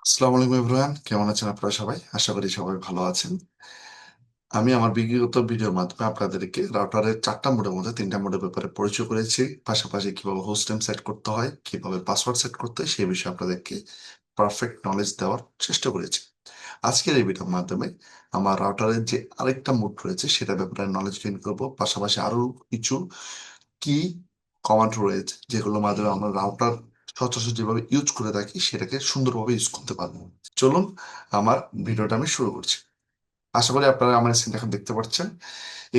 আসসালামু আলাইকুম এভরিওয়ান, কেমন আছেন আপনারা সবাই? আশা করি সবাই ভালো আছেন। আমি আমার বিগত ভিডিওর মাধ্যমে আপনাদেরকে রাউটারের 4টা মোডের মধ্যে 3টা মোডের ব্যাপারে পরিচয় করেছি। পাশাপাশি কিভাবে হোস্ট নেম সেট করতে হয়, কিভাবে পাসওয়ার্ড সেট করতে হয় সেই বিষয়ে আপনাদেরকে পারফেক্ট নলেজ দেওয়ার চেষ্টা করেছি। আজকের এই ভিডিওর মাধ্যমে আমার রাউটারের যে আরেকটা মোড রয়েছে সেটার ব্যাপারে নলেজ গেইন করবো। পাশাপাশি আরো কিছু কি কমান্ড রয়েছে যেগুলোর মাধ্যমে আমরা রাউটার সচরাচর যেভাবে ইউজ করে থাকি সেটাকে সুন্দরভাবে ইউজ করতে পারবো। চলুন, আমার ভিডিওটা আমি শুরু করছি। আশা করি আপনারা আমার স্ক্রিন এখন দেখতে পাচ্ছেন।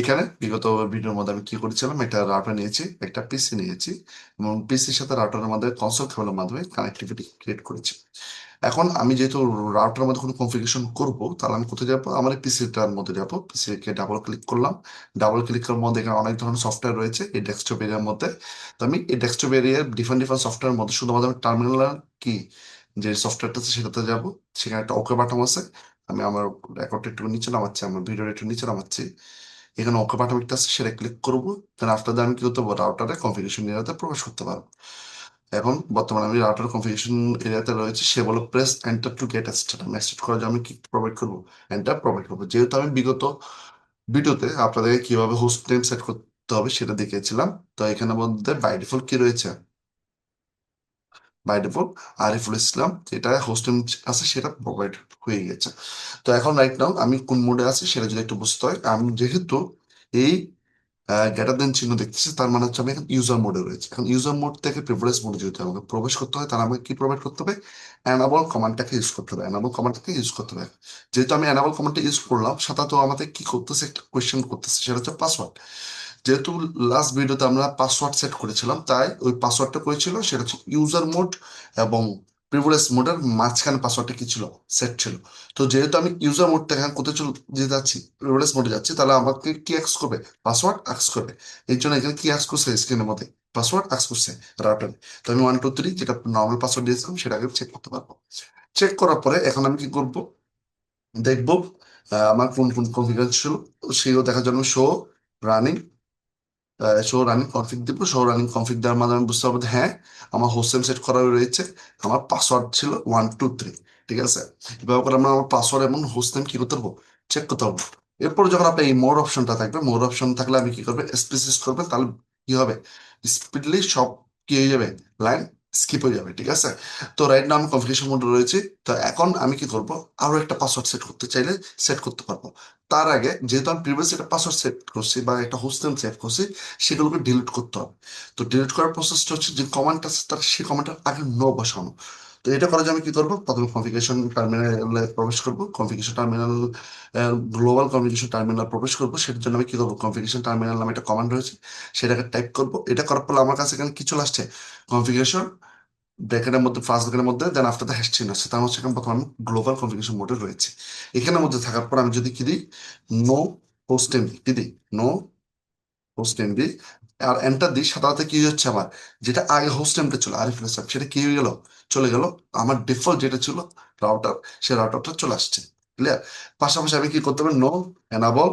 এখানে বিগত ভিডিওর মধ্যে আমি কি করেছিলাম, একটা রাউটার নিয়েছি, একটা পিসি নিয়েছি এবং পিসির সাথে রাউটারের মধ্যে কনসোল কেবলের মাধ্যমে কানেক্টিভিটি ক্রিয়েট করেছি। এখন আমি যেহেতু রাউটারের মধ্যে কোনো কনফিগারেশন করব, তাহলে আমি কোথায় যাবো? আমার পিসিটার মধ্যে যাবো। পিসিকে ডাবল ক্লিক করলাম। ডাবল ক্লিকের মধ্যে এখানে অনেক ধরনের সফটওয়্যার রয়েছে এই ডেস্কটপ এরিয়ার মধ্যে। তো আমি এই ডেস্কটপ এরিয়ার ডিফারেন্ট ডিফারেন্ট সফটওয়্যারের মধ্যে শুধুমাত্র টার্মিনাল কি যে সফটওয়্যারটা আছে সেটাতে যাব। সেখানে একটা ওকে বাটন আছে। আমি আমার রেকর্ডটা একটু নিচে নামাচ্ছি, আমার ভিডিওটা একটু নিচে নামাচ্ছি। এখানে ওকে বাটন একটা আছে, সেটা ক্লিক করবো। দেন আফটার দ্যাট আমি কি করতে পারবো? রাউটারে কনফিগারেশন এরিয়াতে প্রবেশ করতে পারবো। এখন বর্তমানে আমি রাউটার কনফিগারেশন এরিয়াতে রয়েছে। সে বলো press enter to get start. আমি স্টার্ট করার জন্য আমি কি প্রোভাইড করবো? এন্টার প্রোভাইড করবো। যেহেতু আমি বিগত ভিডিওতে আপনাদেরকে কিভাবে হোস্ট নেম সেট করতে হবে সেটা দেখিয়েছিলাম। তো এখানের মধ্যে বাই ডিফল্ট কি রয়েছে? বাই ডিফল্ট আরিফুল ইসলাম যেটা হোস্ট নেম আছে সেটা প্রোভাইড হয়ে গেছে। তো এখন রাইট নাও আমি কোন মোডে আছি সেটা যদি একটু বুঝতে হয়, আমি যেহেতু এই গ্রেটার দেন চিহ্ন দেখতেছি, তার মানে হচ্ছে আমি এখন ইউজার মোডে রয়েছে। এখন ইউজার মোড থেকে প্রিভিলেজ মোডে যদি আমাকে প্রবেশ করতে হয়, তাহলে আমাকে কি প্রোভাইড করতে হবে? অ্যানাবল কমান্ডটাকে ইউজ করতে হবে। অ্যানাবল কমান্ডটাকে ইউজ করতে হবে। যেহেতু আমি অ্যানাবল কমান্ডটা ইউজ করলাম, সাথে তো আমাদের কি করতেছে, একটা কোয়েশ্চেন করতেছে, সেটা হচ্ছে পাসওয়ার্ড। যেহেতু লাস্ট ভিডিওতে আমরা পাসওয়ার্ড সেট করেছিলাম, তাই ওই পাসওয়ার্ডটা করেছিল সেটা হচ্ছে ইউজার মোড এবং প্রিভিলেজ মোডের মাঝখানে পাসওয়ার্ডটা কি ছিল? সেট ছিল। তো যেহেতু আমি ইউজার মোড থেকে কোথায় চলে যেতে যাচ্ছি, প্রিভিলেজ মোডে যাচ্ছি, তাহলে আমাকে কি অ্যাক্স করবে? পাসওয়ার্ড অ্যাক্স করবে। এই জন্য এখানে কি অ্যাক্স করছে? স্ক্রিনের মধ্যে পাসওয়ার্ড অ্যাক্স করছে রাউটারে। তো আমি 1 2 3 যেটা নর্মাল পাসওয়ার্ড দিয়েছিলাম সেটাকে চেক করতে পারবো। চেক করার পরে এখন আমি কি করব? দেখবো আমার কোন কোন কনফিগারেশন ছিল সেগুলো দেখার জন্য রানিং শো রানিং কনফিগ দিব। শো রানিং কনফিগ দেওয়ার মাধ্যমে আমি বুঝতে পারবো যে হ্যাঁ, আমার হোস্টেল সেট করা রয়েছে। আমার পাসওয়ার্ড ছিল 1 2 3। ঠিক আছে, এভাবে করে আমরা আমার পাসওয়ার্ড এবং হোস্টেল কি করতে পারবো? চেক করতে পারবো। এরপর যখন আপনার এই মোর অপশনটা থাকবে, মোর অপশন থাকলে আমি কি করবে? স্পেসিস করবে, তাহলে কি হবে? স্পিডলি সব কি হয়ে যাবে? লাইন স্কিপ হয়ে যাবে। ঠিক আছে, তো রাইট নাও আমি কনফিগারেশন মোডে রয়েছে। তো এখন আমি কি করব? আরো একটা পাসওয়ার্ড সেট করতে চাইলে সেট করতে পারবো। তার আগে যেহেতু আমি প্রিভিয়াস একটা পাসওয়ার্ড সেট করছি বা একটা হোস্টেল সেভ করছি, সেগুলোকে ডিলিট করতে হবে। তো ডিলিট করার প্রসেসটা হচ্ছে যে কমান্ডটা আছে তার সেই কমান্ডটার আগে নো বসানো। তো এটা করার জন্য আমি কি করবো? প্রথমে কনফিগারেশন টার্মিনালে প্রবেশ করবো। Configuration terminal global configuration terminal প্রবেশ করবো। সেটার জন্য আমি কি করবো? কনফিগারেশন টার্মিনাল নামে একটা কমান্ড রয়েছে, সেটাকে টাইপ করবো। এটা করার পর আমার কাছে এখানে কি চলে আসছে? কনফিগারেশন ব্র্যাকেটের মধ্যে, ফার্স্ট ব্র্যাকেটের মধ্যে, দেন আফটার দ্য হ্যাশ চিহ্ন আছে। তার হচ্ছে এখন বর্তমানে গ্লোবাল কনফিগারেশন মোডে রয়েছে। এখানের মধ্যে থাকার পর আমি যদি কি দিই? নো হোস্ট এমডি কি দিই? নো হোস্ট এমডি আর এন্টার দিই, সাধারণত কি হচ্ছে আমার? যেটা আগে হোস্ট এমডি ছিল আরিফুল ইসলাম, সেটা কি হয়ে গেল? চলে গেল। আমার ডিফল্ট যেটা ছিল রাউটার, সেই রাউটারটা চলে আসছে। ক্লিয়ার? পাশাপাশি আমি কি করতে হবে? No enable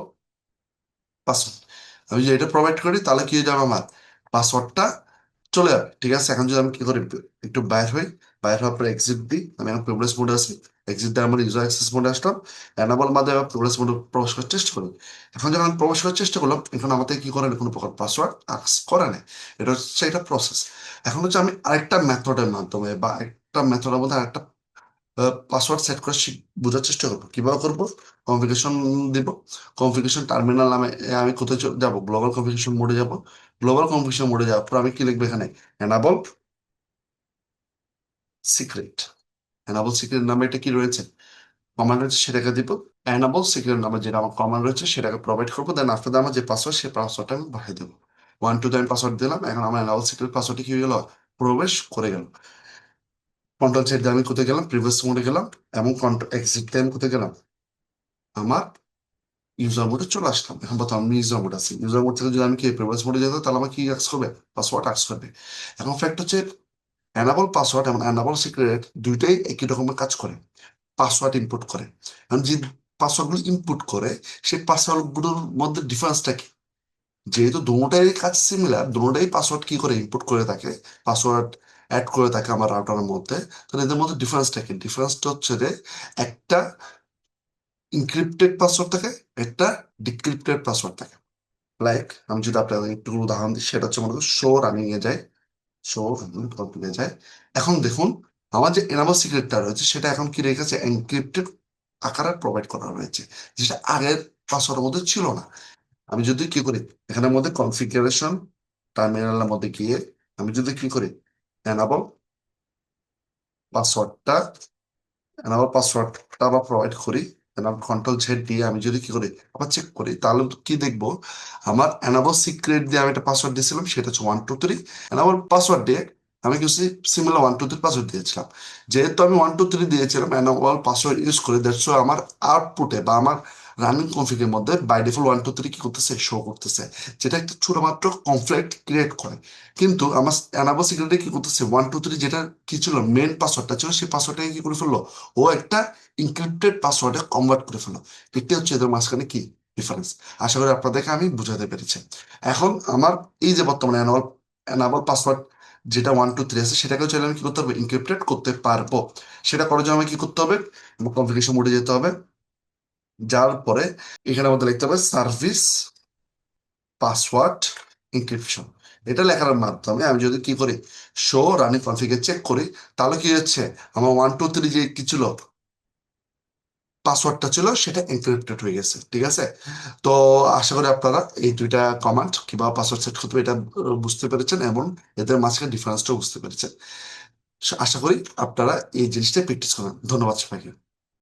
password. আমি যদি এটা প্রোভাইড করি তাহলে কি হয়ে যাবে? আমার পাসওয়ার্ডটা চলে যাবে। ঠিক আছে, এখন যদি আমি কি করি? একটু বাইর হই। বাইর হওয়ার পরে এক্সিট দিই। আমি এখন প্রিভিলেজ মোডে আছি। এক্সিট দিয়ে আমার ইউজার অ্যাক্সেস মোডে আসলাম। এনাবল মাধ্যমে প্রিভিলেজ মোডে প্রবেশ করার চেষ্টা করি। এখন যখন আমি প্রবেশ করার চেষ্টা করলাম, এখন আমাদের কি করে না, কোনো প্রকার পাসওয়ার্ড আক্স করে না। এটা হচ্ছে এটা প্রসেস। এখন হচ্ছে আমি আরেকটা মেথডের মাধ্যমে বা একটা মেথডের মধ্যে আরেকটা পাসওয়ার্ড সেট করে বোঝার চেষ্টা করবো। কিভাবে করবো? কনফিগারেশন দিব। কনফিগারেশন টার্মিনাল নামে আমি কোথায় যাব? গ্লোবাল কনফিগারেশন মোডে যাব। গ্লোবাল কনফিগারেশন মোডে যাওয়ার পর আমি কি লিখবো এখানে? Enable secret. এনাবল সিক্রেট নামে এটা কি রয়েছে? কমান্ড রয়েছে, সেটাকে দিব। এনাবল সিক্রেট নামে যেটা আমার কমান্ড রয়েছে সেটাকে প্রোভাইড করবো। দেন আফটার আমার যে পাসওয়ার্ড, সেই পাসওয়ার্ডটা আমি বাড়িয়ে দেবো। 1 2 আমি পাসওয়ার্ড দিলাম। এখন আমার এনাবল সিক্রেট পাসওয়ার্ডটি কি হয়ে গেল? প্রবেশ করে গেল। কন্ট্রোল সেট দিয়ে আমি কোথায় গেলাম? প্রিভিয়াস মোডে গেলাম। এবং কন্ট্রোল এক্সিট দিয়ে আমি কোথায় গেলাম? আমার ইউজার মোডে চলে আসলাম। এখন বর্তমানে আমি ইউজার মোড আছি। ইউজার মোড থেকে যদি আমি কি প্রিভিয়াস মোডে যেতে, তাহলে আমার কি আক্স করবে? পাসওয়ার্ড আক্স করবে। এখন ফ্যাক্ট হচ্ছে অ্যানাবল পাসওয়ার্ড এবং অ্যানাবল সিক্রেট দুইটাই একই রকমের কাজ করে। পাসওয়ার্ড ইনপুট করে। এখন যে পাসওয়ার্ডগুলো ইনপুট করে, সেই পাসওয়ার্ডগুলোর মধ্যে ডিফারেন্সটা কি? যেহেতু দুটোটাই কাজ সিমিলার, দুটোটাই পাসওয়ার্ড কি করে ইনপুট করে থাকে। পাসওয়ার্ড অ্যাড করে থাকে আমার রাউটারের মধ্যে। তাহলে এদের মধ্যে ডিফারেন্সটা কি? ডিফারেন্সটা হচ্ছে যে একটা ইনক্রিপ্টেড পাসওয়ার্ড থাকে, একটা ডিক্রিপ্টেড পাসওয়ার্ড থাকে। লাইক আমি যদি আপনাদের একটু উদাহরণ দিই, সেটা হচ্ছে মনে করি শো রানিং এ যায়, শো রানিং কন্টিনিউ যায়। এখন দেখুন, আমার যে এনাবল সিক্রেটটা রয়েছে সেটা এখন কি রেখেছে, এনক্রিপ্টেড আকারে প্রোভাইড করা রয়েছে, যেটা আগের পাসওয়ার্ডের মধ্যে ছিল না। আমি যদি কি করি, এখানের মধ্যে কনফিগারেশন টার্মিনালের মধ্যে গিয়ে আমি যদি কি করি, এনাবল পাসওয়ার্ডটা আমার পাসওয়ার্ডটা আবার প্রোভাইড করি, এনাবল কন্ট্রোল জেড দিয়ে আমি যদি কি করি আবার চেক করি, তাহলে কি দেখবো, আমার এনাবল সিক্রেট দিয়ে আমি একটা পাসওয়ার্ড দিয়েছিলাম, সেটা হচ্ছে 123। এনাবল পাসওয়ার্ড দিয়ে আমি কিছু সিমিলার 123 পাসওয়ার্ড দিয়েছিলাম। যেহেতু আমি 123 দিয়েছিলাম এনাবল পাসওয়ার্ড ইউজ করে, দ্যাটস আমার আউটপুটে বা আমার রানিং কনফিগের মধ্যে বাই ডিফল্ট 123 কি করতেছে, শো করতেছে, যেটা একটা ছোটমাত্র কনফ্লিক্ট ক্রিয়েট করে। কিন্তু আমার এনাবল সিক্রেটে কি করতেছে, 123 যেটা কি ছিল, মেন পাসওয়ার্ডটা ছিল, সেই পাসওয়ার্ডটাকে কি করে ফেললো, ও একটা ইনক্রিপ্টেড পাসওয়ার্ডে কনভার্ট করে ফেলো। এটাই হচ্ছে এদের মাঝখানে কি ডিফারেন্স। আশা করি আপনাদেরকে আমি বুঝাতে পেরেছি। এখন আমার এই যে বর্তমানে অ্যানাবল অ্যানাবল পাসওয়ার্ড যেটা 123 আছে, সেটাকেও চাইলে আমি কি করতে হবে, ইনক্রিপ্টেড করতে পারবো। সেটা করার জন্য আমাকে কি করতে হবে, কনফিগারেশন মোডে যেতে হবে। যার পরে এখানে আমাদের লিখতে হবে সার্ভিস পাসওয়ার্ড ইনক্রিপশন। এটা লেখার মাধ্যমে আমি যদি কি করি, শো রানিং কনফিগার চেক করি, তাহলে কি হচ্ছে, আমার 123 যে কি ছিল, পাসওয়ার্ডটা ছিল, সেটা এনক্রিপ্টেড হয়ে গেছে। ঠিক আছে? তো আশা করি আপনারা এই দুইটা কমান্ড কিভাবে পাসওয়ার্ড সেট করতে হবে এটা বুঝতে পেরেছেন, এবং এদের মাঝখানে ডিফারেন্সটাও বুঝতে পেরেছেন। আশা করি আপনারা এই জিনিসটা প্র্যাকটিস করেন। ধন্যবাদ সবাইকে।